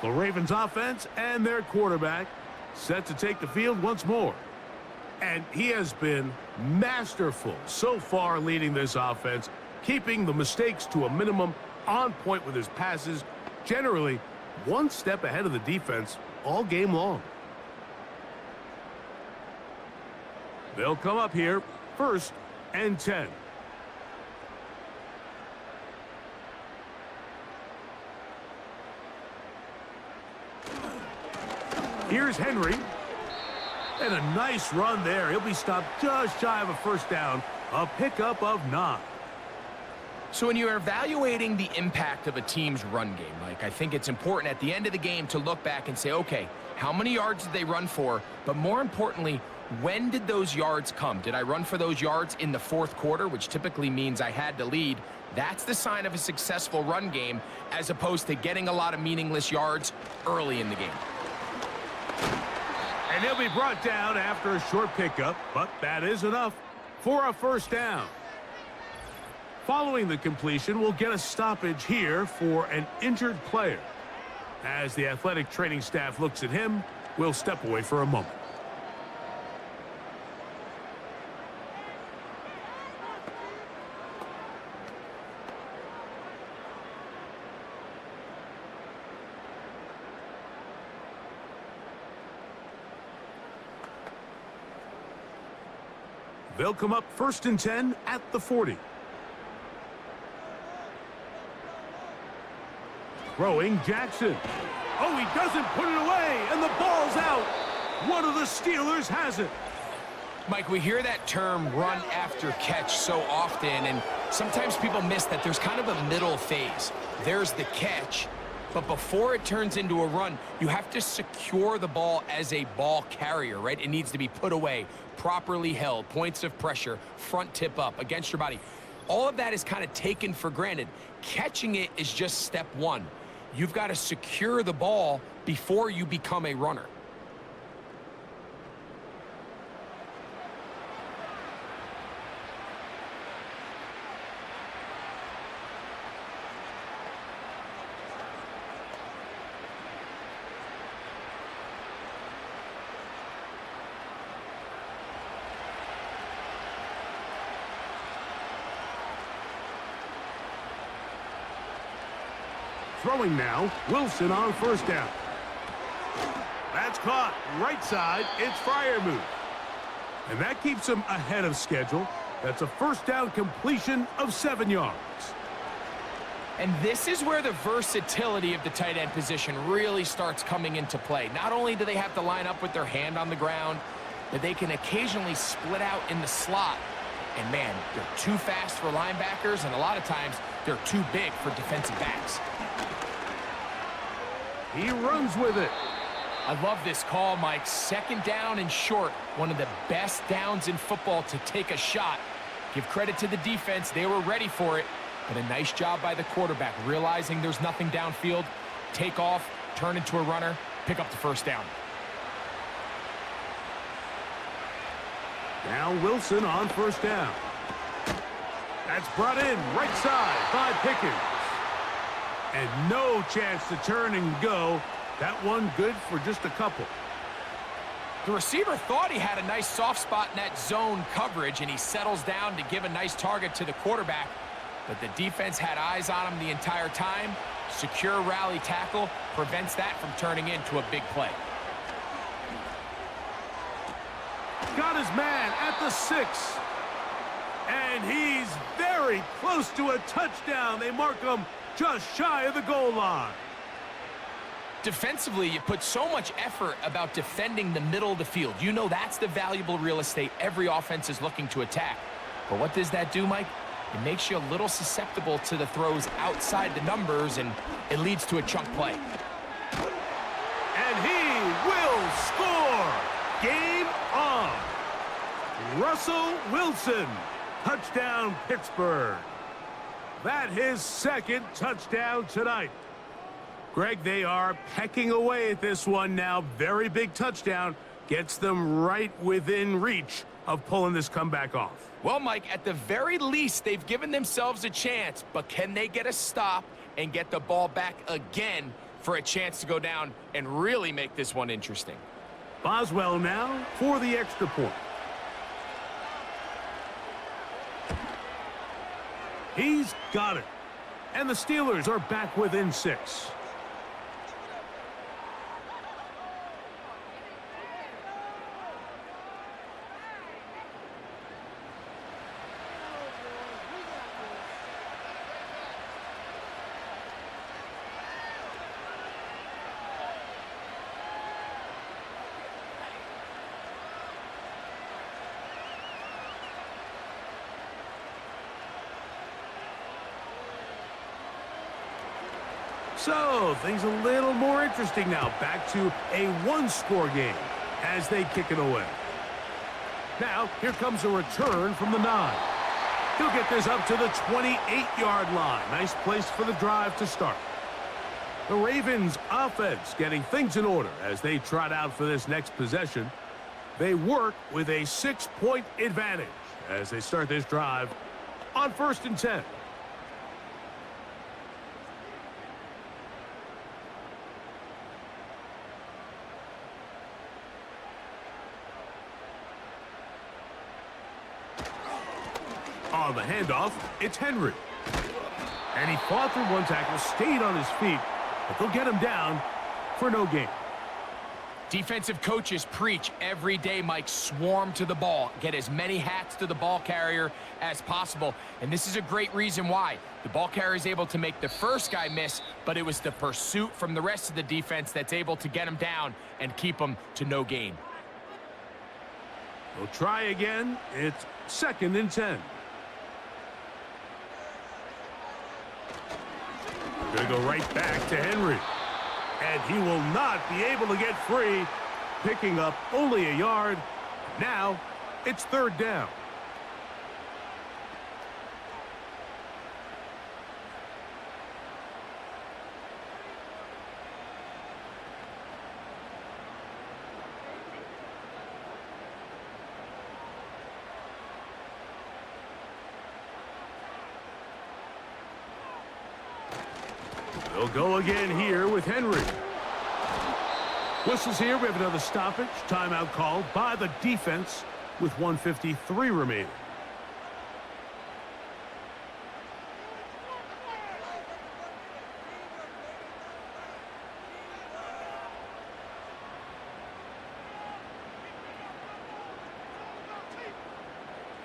The Ravens offense and their quarterback set to take the field once more. And he has been masterful so far leading this offense, keeping the mistakes to a minimum, on point with his passes, generally one step ahead of the defense all game long. They'll come up here, 1st and 10. Here's Henry. And a nice run there. He'll be stopped just shy of a first down. A pickup of 9. So when you're evaluating the impact of a team's run game, Mike, I think it's important at the end of the game to look back and say, okay, how many yards did they run for? But more importantly, when did those yards come? Did I run for those yards in the fourth quarter, which typically means I had to lead? That's the sign of a successful run game, as opposed to getting a lot of meaningless yards early in the game. And he'll be brought down after a short pickup, but that is enough for a first down. Following the completion, we'll get a stoppage here for an injured player. As the athletic training staff looks at him, we'll step away for a moment. They'll come up 1st and 10 at the 40. Throwing Jackson. Oh, he doesn't put it away, and the ball's out. One of the Steelers has it. Mike, we hear that term run after catch so often, and sometimes people miss that there's kind of a middle phase. There's the catch, but before it turns into a run, you have to secure the ball as a ball carrier, right? It needs to be put away, properly held, points of pressure, front tip up against your body. All of that is kind of taken for granted. Catching it is just step 1. You've got to secure the ball before you become a runner. throwing now. Wilson on first down. That's caught. Right side, it's Freiermuth. And that keeps him ahead of schedule. That's a first down completion of 7 yards. And this is where the versatility of the tight end position really starts coming into play. Not only do they have to line up with their hand on the ground, but they can occasionally split out in the slot. And man, they're too fast for linebackers, and a lot of times they're too big for defensive backs. He runs with it. I love this call, Mike. Second down and short. One of the best downs in football to take a shot. Give credit to the defense. They were ready for it. But a nice job by the quarterback, realizing there's nothing downfield. Take off, turn into a runner, pick up the first down. Now Wilson on first down. That's brought in right side by Pickens. And no chance to turn and go. That one good for just a couple. The receiver thought he had a nice soft spot in that zone coverage, and he settles down to give a nice target to the quarterback. But the defense had eyes on him the entire time. Secure rally tackle prevents that from turning into a big play. Got his man at the 6. And he's very close to a touchdown. They mark him just shy of the goal line. Defensively, you put so much effort about defending the middle of the field. You know that's the valuable real estate every offense is looking to attack. But what does that do, Mike? It makes you a little susceptible to the throws outside the numbers, and it leads to a chunk play. And he will score. Game on. Russell Wilson. Touchdown, Pittsburgh. That his second touchdown tonight. Greg, they are pecking away at this one now. Very big touchdown. Gets them right within reach of pulling this comeback off. Well, Mike, at the very least, they've given themselves a chance, but can they get a stop and get the ball back again for a chance to go down and really make this one interesting? Boswell now for the extra point. He's got it. And the Steelers are back within 6. So, things a little more interesting now. Back to a one-score game as they kick it away. Now, here comes a return from the 9. He'll get this up to the 28-yard line. Nice place for the drive to start. The Ravens offense getting things in order as they trot out for this next possession. They work with a 6-point advantage as they start this drive on 1st and 10. On the handoff, it's Henry. And he fought through one tackle, stayed on his feet, but they'll get him down for no gain. Defensive coaches preach every day, Mike, swarm to the ball. Get as many hats to the ball carrier as possible. And this is a great reason why. The ball carrier is able to make the first guy miss, but it was the pursuit from the rest of the defense that's able to get him down and keep him to no gain. We'll try again. It's 2nd and 10. Going to go right back to Henry. And he will not be able to get free, picking up only a yard. Now, it's 3rd down. They'll go again here with Henry. Whistles here. We have another stoppage. Timeout called by the defense with 1:53 remaining.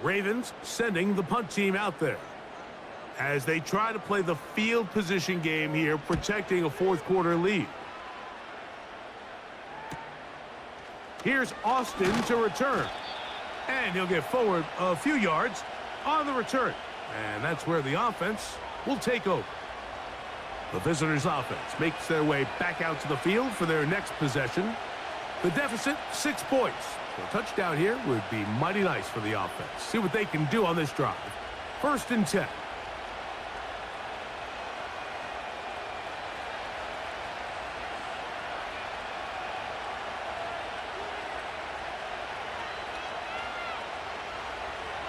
Ravens sending the punt team out there as they try to play the field position game here, protecting a fourth quarter lead. Here's Austin to return. And he'll get forward a few yards on the return. And that's where the offense will take over. The visitors' offense makes their way back out to the field for their next possession. The deficit, 6 points. So a touchdown here would be mighty nice for the offense. See what they can do on this drive. 1st and 10.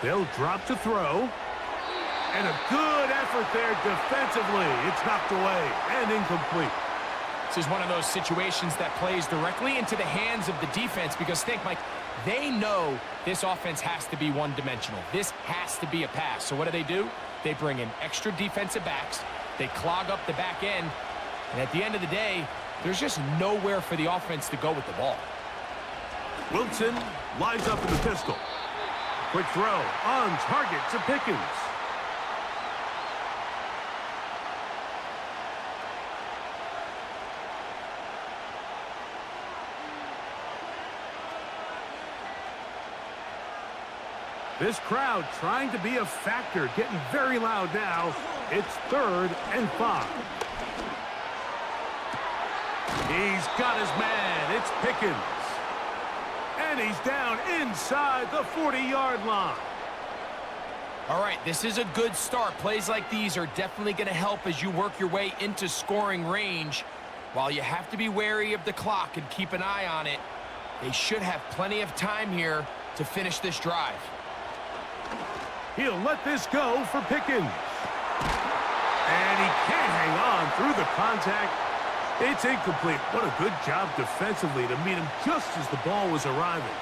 They'll drop to throw. And a good effort there defensively. It's knocked away and incomplete. This is one of those situations that plays directly into the hands of the defense because think, Mike, they know this offense has to be one-dimensional. This has to be a pass. So what do? They bring in extra defensive backs. They clog up the back end. And at the end of the day, there's just nowhere for the offense to go with the ball. Wilson lines up in the pistol. Quick throw on target to Pickens. This crowd trying to be a factor, getting very loud now. It's 3rd and 5. He's got his man. It's Pickens. And he's down inside the 40-yard line. All right, this is a good start. Plays like these are definitely going to help as you work your way into scoring range. While you have to be wary of the clock and keep an eye on it, they should have plenty of time here to finish this drive. He'll let this go for Pickens. And he can't hang on through the contact. It's incomplete. What a good job defensively to meet him just as the ball was arriving.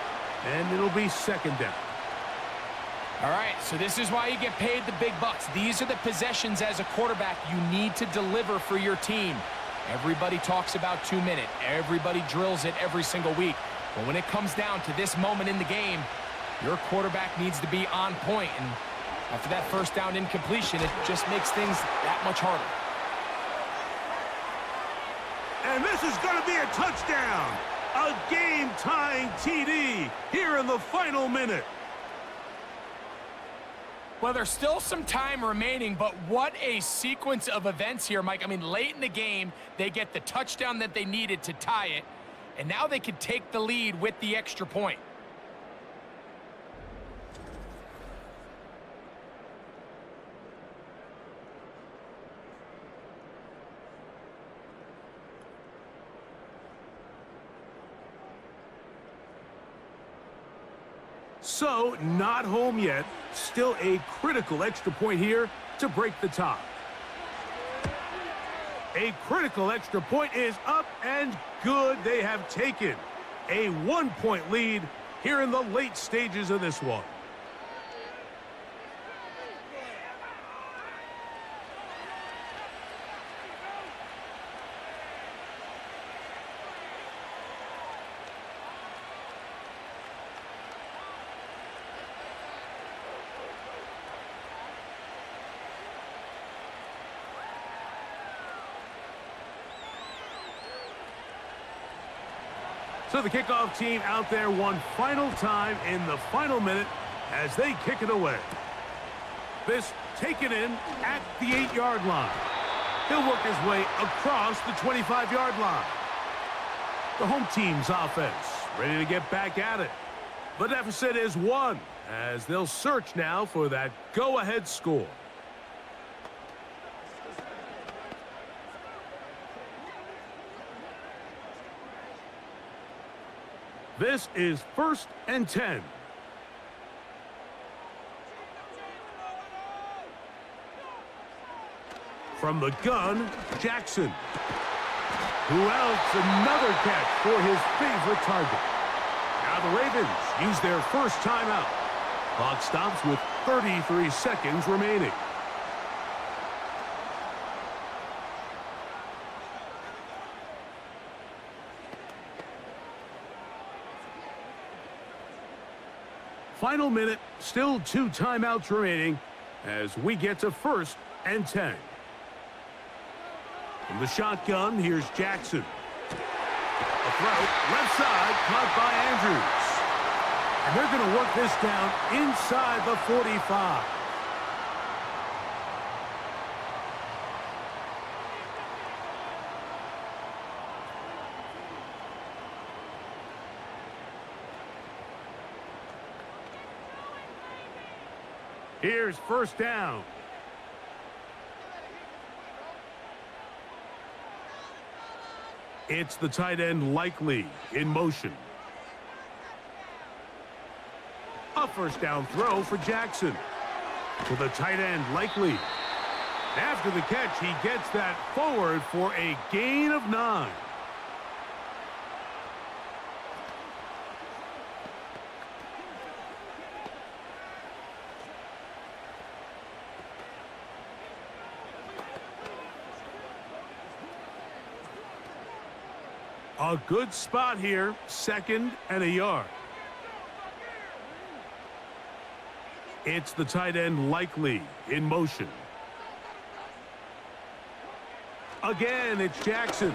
And it'll be 2nd down. All right, so this is why you get paid the big bucks. These are the possessions as a quarterback you need to deliver for your team. Everybody talks about 2-minute. Everybody drills it every single week. But when it comes down to this moment in the game, your quarterback needs to be on point. And after that 1st down incompletion, it just makes things that much harder. And this is going to be a touchdown. A game-tying TD here in the final minute. Well, there's still some time remaining, but what a sequence of events here, Mike. I mean, late in the game, they get the touchdown that they needed to tie it, and now they can take the lead with the extra point. So, not home yet. Still a critical extra point here to break the tie. A critical extra point is up and good. They have taken a 1-point lead here in the late stages of this one. So the kickoff team out there one final time in the final minute as they kick it away. This taken in at the 8-yard line. He'll work his way across the 25-yard line. The home team's offense ready to get back at it. The deficit is 1 as they'll search now for that go-ahead score. This is 1st and 10. From the gun, Jackson. Who else? Another catch for his favorite target. Now the Ravens use their first timeout. Clock stops with 33 seconds remaining. Final minute, still 2 timeouts remaining as we get to 1st and 10. From the shotgun, here's Jackson. A throw, left side, caught by Andrews. And they're going to work this down inside the 45. Here's 1st down. It's the tight end Likely in motion. A 1st down throw for Jackson. To the tight end Likely. After the catch, he gets that forward for a gain of 9. A good spot here, 2nd and a yard. It's the tight end Likely in motion. Again, it's Jackson.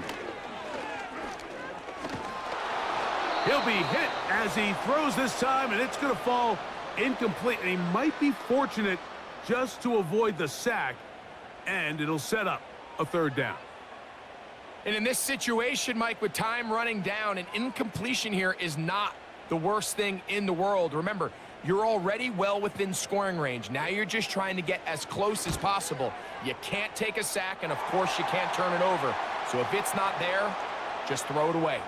He'll be hit as he throws this time, and it's going to fall incomplete. And he might be fortunate just to avoid the sack, and it'll set up a 3rd down. And in this situation, Mike, with time running down, an incompletion here is not the worst thing in the world. Remember, you're already well within scoring range. Now you're just trying to get as close as possible. You can't take a sack, and of course you can't turn it over. So if it's not there, just throw it away.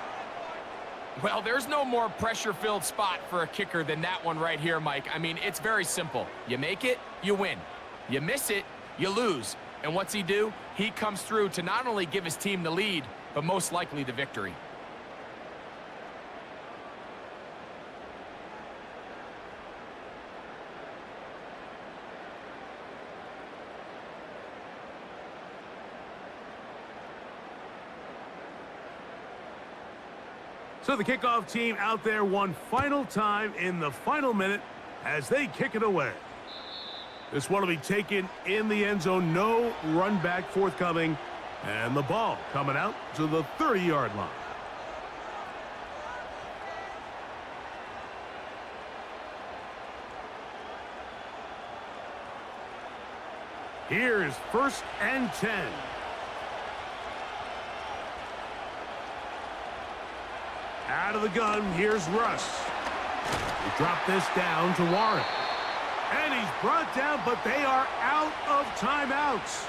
Well, there's no more pressure-filled spot for a kicker than that one right here, Mike. I mean, it's very simple. You make it, you win. You miss it, you lose. And what's he do? He comes through to not only give his team the lead, but most likely the victory. So the kickoff team out there one final time in the final minute as they kick it away. This one will be taken in the end zone. No run back forthcoming. And the ball coming out to the 30-yard line. Here's 1st and 10. Out of the gun, here's Russ. They drop this down to Warren. And he's brought down, but they are out of timeouts.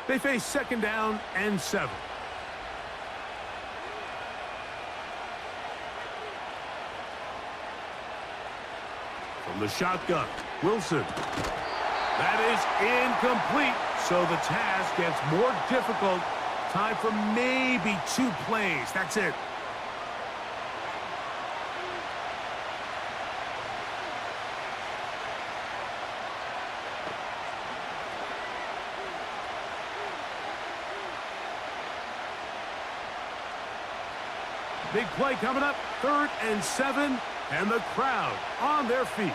They face 2nd down and 7. From the shotgun, Wilson. That is incomplete, so the task gets more difficult. Time for maybe 2 plays. That's it. Big play coming up, 3rd and 7, and the crowd on their feet.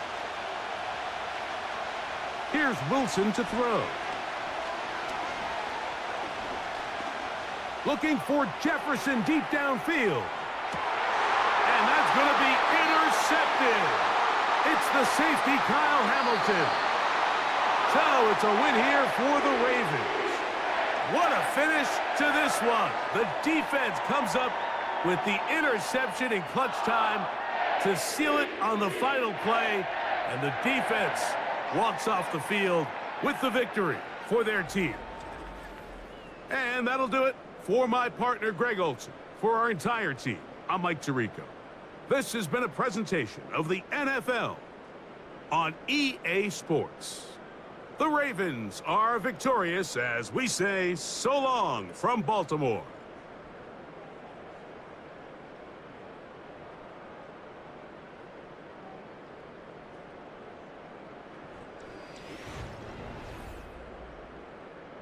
Here's Wilson to throw. Looking for Jefferson deep downfield. And that's going to be intercepted. It's the safety, Kyle Hamilton. So it's a win here for the Ravens. What a finish to this one. The defense comes up with the interception in clutch time to seal it on the final play, and the defense walks off the field with the victory for their team. And that'll do it for my partner, Greg Olson. For our entire team, I'm Mike Tirico. This has been a presentation of the NFL on EA Sports. The Ravens are victorious as we say so long from Baltimore.